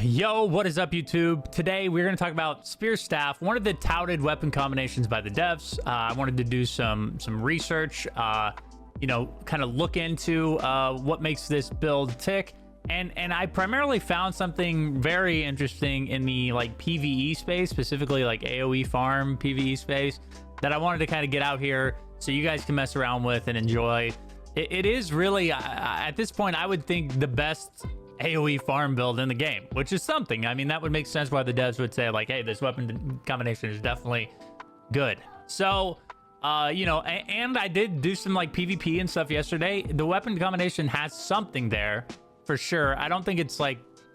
Yo, what is up, YouTube? Today we're going to talk about Spear Staff, one of the touted weapon combinations by the devs. I wanted to do some research, kind of look into what makes this build tick. And I primarily found something very interesting in the PvE space, specifically like AoE farm PvE space, that I wanted to kind of get out here so you guys can mess around with and enjoy. It is really, at this point, I would think the best AoE farm build in the game, which is something. I mean, that would make sense why the devs would say hey, this weapon combination is definitely good. So, and I did do some PvP and stuff yesterday. The weapon combination has something there for sure. I don't think it's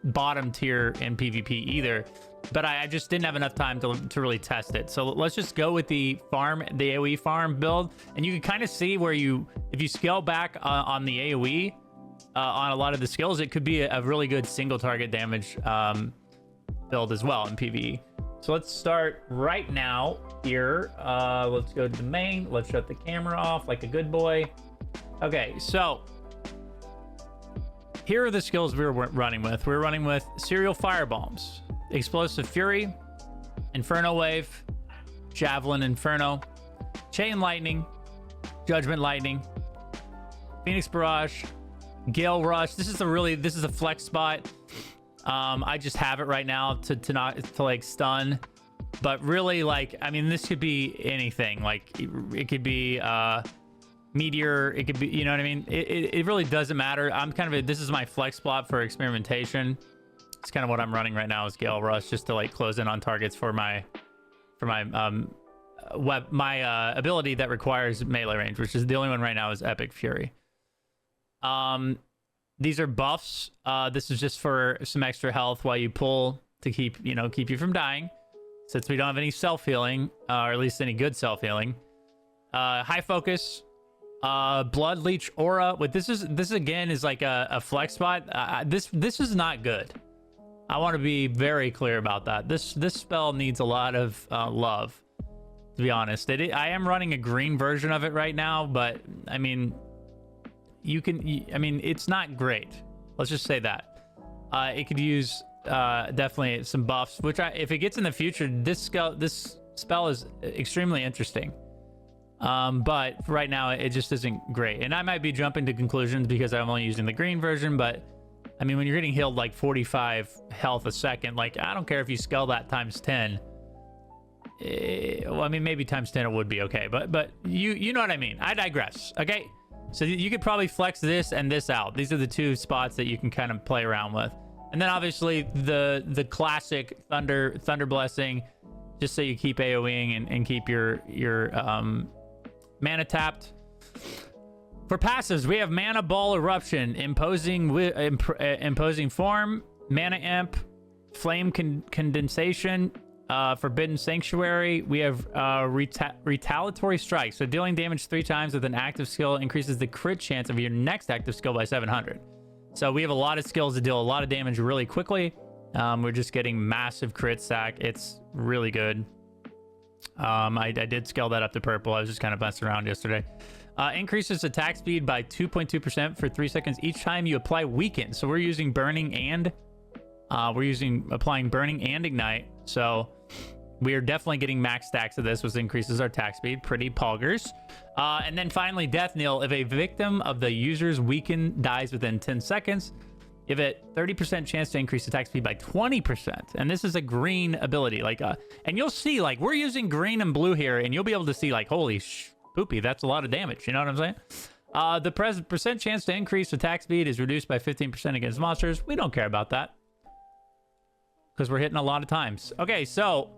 bottom tier in PvP either, but I just didn't have enough time to really test it. So let's just go with the AoE farm build, and you can kind of see where if you scale back on the AoE, on a lot of the skills, it could be a really good single target damage build as well in PvE. So let's start right now here. Let's go to the main. Let's shut the camera off like a good boy. Okay, so here are the skills we were running with. We were running with Serial Firebombs, Explosive Fury, Inferno Wave, Javelin Inferno, Chain Lightning, Judgment Lightning, Phoenix Barrage, Gale Rush. This is a flex spot. I just have it right now to stun, but really I mean, this could be anything. It could be Meteor, it could be, you know what I mean? It really doesn't matter. This is my flex spot for experimentation. It's kind of what I'm running right now is Gale Rush, just to close in on targets for my ability that requires melee range, which is the only one right now is Epic Fury. These are buffs. This is just for some extra health while you pull to keep you from dying, since we don't have any self-healing, or at least any good self-healing. High focus, blood leech aura. This again is a flex spot. This is not good. I want to be very clear about that. This spell needs a lot of love, to be honest. I am running a green version of it right now, but I mean, it's not great. Let's just say that. It could use definitely some buffs, which if it gets in the future, this spell is extremely interesting. But right now it just isn't great. And I might be jumping to conclusions because I'm only using the green version, but I mean, when you're getting healed 45 health a second, I don't care if you scale that times 10. Well, I mean, maybe times 10 it would be okay, but you know what I mean. I digress. Okay. So you could probably flex this and this out. These are the two spots that you can kind of play around with. And then obviously the classic Thunder Blessing, just so you keep AoEing and keep your mana tapped. For passives, we have Mana Ball Eruption, Imposing Form, Mana Imp, Flame Condensation, Forbidden Sanctuary. We have Retaliatory Strike. So dealing damage 3 times with an active skill increases the crit chance of your next active skill by 700. So we have a lot of skills to deal a lot of damage really quickly. We're just getting massive crit stack. It's really good. I did scale that up to purple. I was just kind of messing around yesterday. Increases attack speed by 2.2% for 3 seconds each time you apply Weaken. So we're using Burning and applying Burning and Ignite. So we are definitely getting max stacks of this, which increases our attack speed. Pretty poggers. And then finally, Death Knell. If a victim of the user's Weaken dies within 10 seconds, give it 30% chance to increase attack speed by 20%. And this is a green ability. And you'll see, we're using green and blue here, and you'll be able to see, holy poopy, that's a lot of damage. You know what I'm saying? The percent chance to increase attack speed is reduced by 15% against monsters. We don't care about that, because we're hitting a lot of times. Okay, so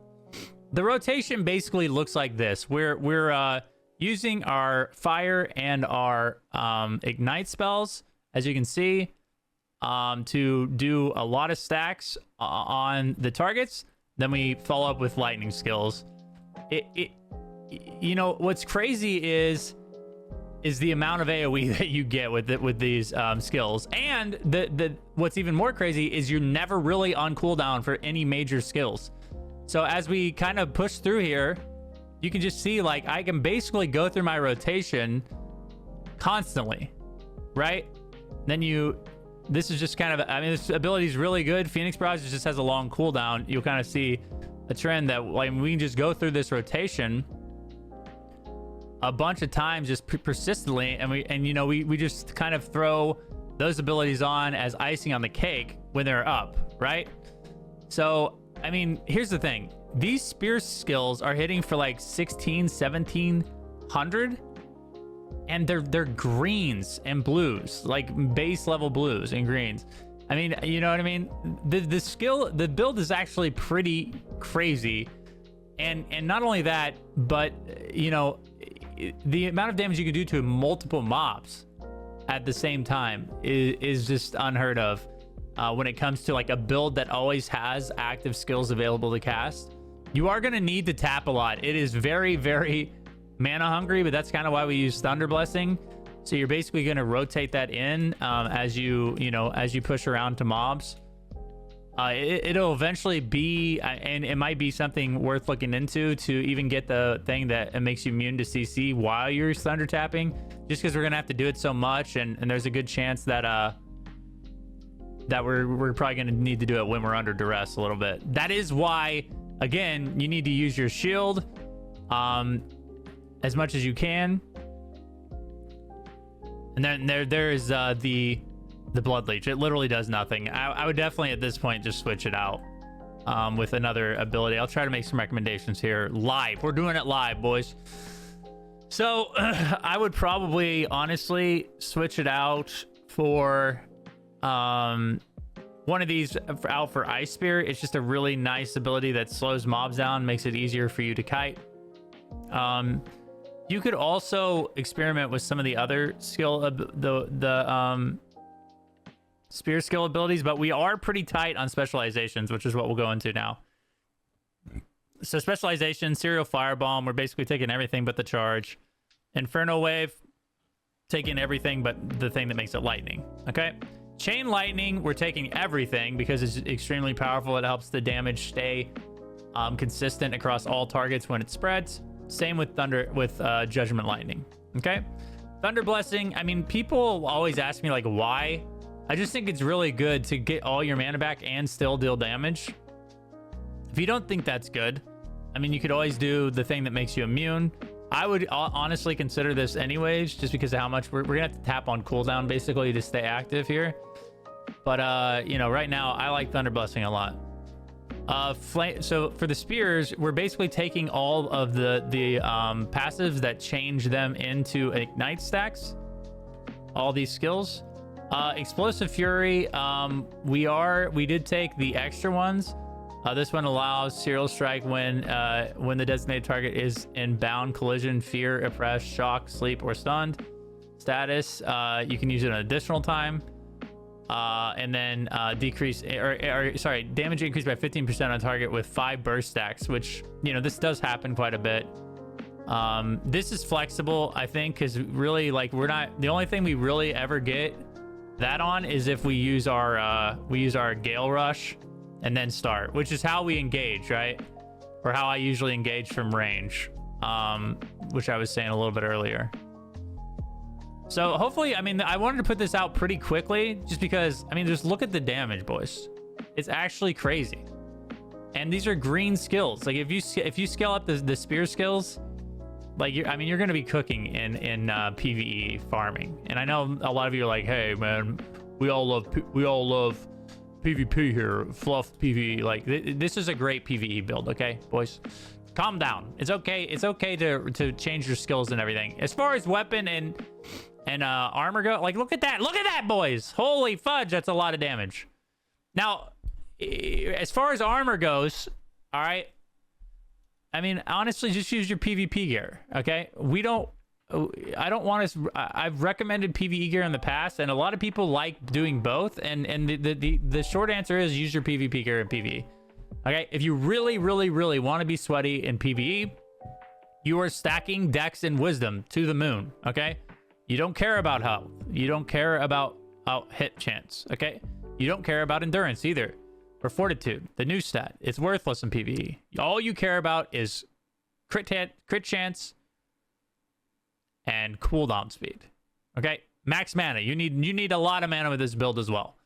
the rotation basically looks like this. We're using our fire and our ignite spells, as you can see, to do a lot of stacks on the targets. Then we follow up with lightning skills. What's crazy is the amount of AoE that you get with these skills, and what's even more crazy is you're never really on cooldown for any major skills. So as we kind of push through here, you can just see I can basically go through my rotation constantly, right? Then you this is just kind of, I mean, this ability is really good. Phoenix Barrage just has a long cooldown. You'll kind of see a trend that, like, we can just go through this rotation a bunch of times just persistently, and you know, we just kind of throw those abilities on as icing on the cake when they're up, right? So I mean, here's the thing, these spear skills are hitting for like 1700, and they're greens and blues, like base level blues and greens. I mean, you know what I mean? The build is actually pretty crazy, and not only that, but you know, the amount of damage you can do to multiple mobs at the same time is just unheard of when it comes to like a build that always has active skills available to cast. You are going to need to tap a lot. It is very, very mana hungry, but that's kind of why we use Thunder Blessing. So you're basically going to rotate that in as you push around to mobs. It'll eventually be, and it might be something worth looking into to even get the thing that it makes you immune to CC while you're thunder tapping, just because we're gonna have to do it so much, and there's a good chance that that we're probably gonna need to do it when we're under duress a little bit. That is why, again, you need to use your shield as much as you can. And then there is the blood leech. It literally does nothing. I would definitely at this point just switch it out with another ability. I'll try to make some recommendations here live. We're doing it live, boys. So I would probably honestly switch it out for one of these out for Ice Spear. It's just a really nice ability that slows mobs down, makes it easier for you to kite. You could also experiment with some of the other skill, the spear skill abilities, but we are pretty tight on specializations, which is what we'll go into now. So specialization, Serial Firebomb, we're basically taking everything but the charge. Inferno Wave, taking everything but the thing that makes it lightning. Okay. Chain Lightning, we're taking everything because it's extremely powerful. It helps the damage stay consistent across all targets when it spreads. Same with Judgment Lightning. Okay. Thunder Blessing, I mean, people always ask me like why. I just think it's really good to get all your mana back and still deal damage. If you don't think that's good, I mean, you could always do the thing that makes you immune. I would honestly consider this anyways, just because of how much we're gonna have to tap on cooldown basically to stay active here. But you know, right now I like Thunder Blessing a lot. So for the spears, we're basically taking all of the passives that change them into ignite stacks, all these skills. Explosive Fury, we did take the extra ones. This one allows Serial Strike when the designated target is in bound, collision, fear, oppressed, shock, sleep, or stunned status. You can use it an additional time. And then damage increased by 15% on target with 5 burst stacks, which, you know, this does happen quite a bit. This is flexible, I think, because really, like, the only thing we really ever get that on is if we use our Gale Rush and then start, which is how we engage, right? Or how I usually engage from range, which I was saying a little bit earlier. So hopefully, I mean, I wanted to put this out pretty quickly just because, I mean, just look at the damage, boys. It's actually crazy. And these are green skills. Like if you scale up the spear skills, like you're going to be cooking in PvE farming. And I know a lot of you are like, hey man, we all love PvP here, fluff PvE. Like this is a great PvE build, okay, boys? Calm down. It's okay to change your skills and everything. As far as weapon and armor go, like look at that, boys. Holy fudge, that's a lot of damage. Now, as far as armor goes, all right, I mean, honestly, just use your PvP gear, okay? I've recommended PvE gear in the past, and a lot of people like doing both, and the short answer is use your PvP gear in PvE. Okay, if you really, really, really want to be sweaty in PvE, you are stacking Dex and Wisdom to the moon, okay? You don't care about health. You don't care about hit chance, okay? You don't care about endurance either. Or Fortitude, the new stat. It's worthless in PvE. All you care about is crit chance and cooldown speed, okay? Max mana. You need a lot of mana with this build as well.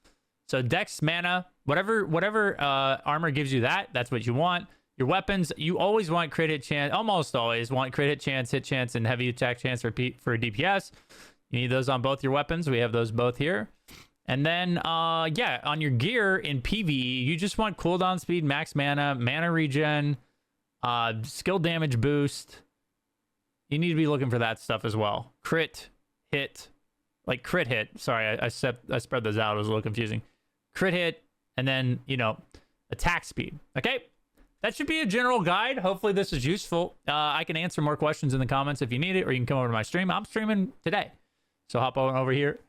So dex, mana, whatever armor gives you that's what you want. Your weapons, you always want crit hit chance, almost always want crit hit chance, and heavy attack chance for DPS. You need those on both your weapons. We have those both here. And then, yeah, on your gear in PvE, you just want cooldown speed, max mana, mana regen, skill damage boost. You need to be looking for that stuff as well. Crit hit, like crit hit. Sorry, I spread those out. It was a little confusing. Crit hit, and then, you know, attack speed. Okay? That should be a general guide. Hopefully this is useful. I can answer more questions in the comments if you need it, or you can come over to my stream. I'm streaming today. So hop on over here.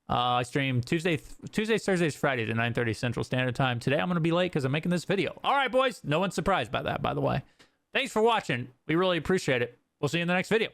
I stream Tuesdays, Thursdays, Fridays at 9:30 Central Standard Time. Today I'm going to be late because I'm making this video. All right, boys. No one's surprised by that, by the way. Thanks for watching. We really appreciate it. We'll see you in the next video.